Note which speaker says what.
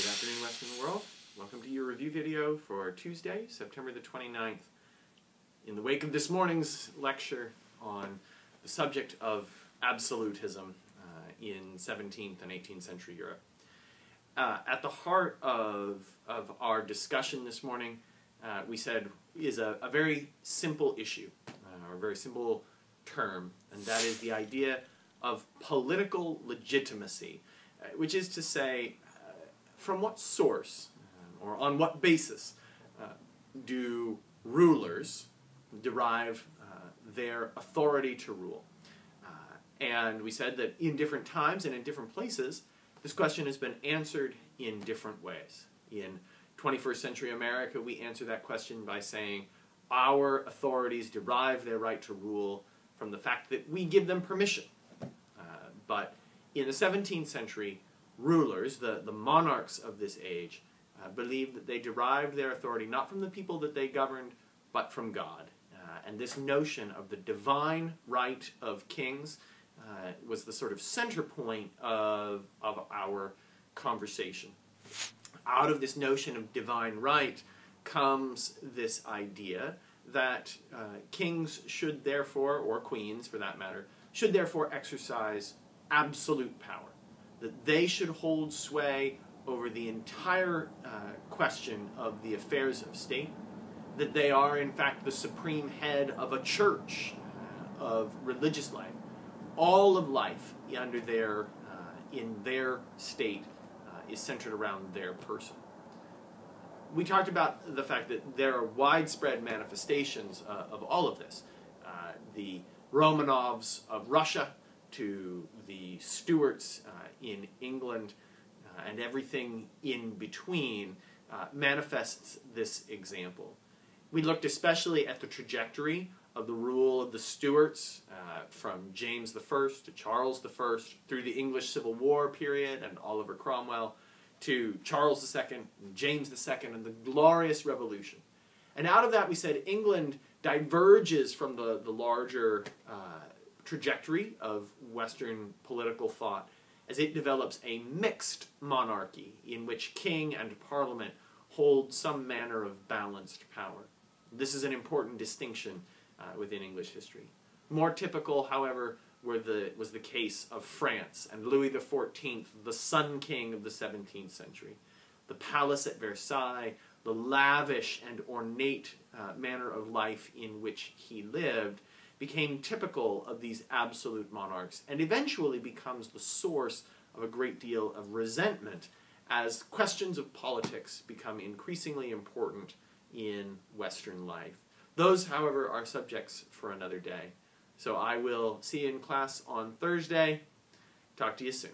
Speaker 1: Good afternoon, Western world. Welcome to your review video for Tuesday, September the 29th, in the wake of this morning's lecture on the subject of absolutism in 17th and 18th century Europe. At the heart of our discussion this morning, we said, is a very simple issue, or a very simple term, and that is the idea of political legitimacy, which is to say, from what source or on what basis do rulers derive their authority to rule? And we said that in different times and in different places, this question has been answered in different ways. In 21st century America, we answer that question by saying our authorities derive their right to rule from the fact that we give them permission. But in the 17th century, rulers, the monarchs of this age, believed that they derived their authority not from the people that they governed, but from God. And this notion of the divine right of kings was the sort of center point of our conversation. Out of this notion of divine right comes this idea that kings should therefore, or queens for that matter, should therefore exercise absolute power. That they should hold sway over the entire question of the affairs of state, that they are in fact the supreme head of a church, of religious life. All of life under in their state is centered around their person. We talked about the fact that there are widespread manifestations of all of this. The Romanovs of Russia to the Stuarts in England and everything in between manifests this example. We looked especially at the trajectory of the rule of the Stuarts from James I to Charles I through the English Civil War period and Oliver Cromwell to Charles II, James II, and the Glorious Revolution. And out of that we said England diverges from the larger trajectory of Western political thought as it develops a mixed monarchy in which king and parliament hold some manner of balanced power. This is an important distinction within English history. More typical, however, was the case of France and Louis XIV, the Sun King of the 17th century. The palace at Versailles, the lavish and ornate manner of life in which he lived, became typical of these absolute monarchs and eventually becomes the source of a great deal of resentment as questions of politics become increasingly important in Western life. Those, however, are subjects for another day. So I will see you in class on Thursday. Talk to you soon.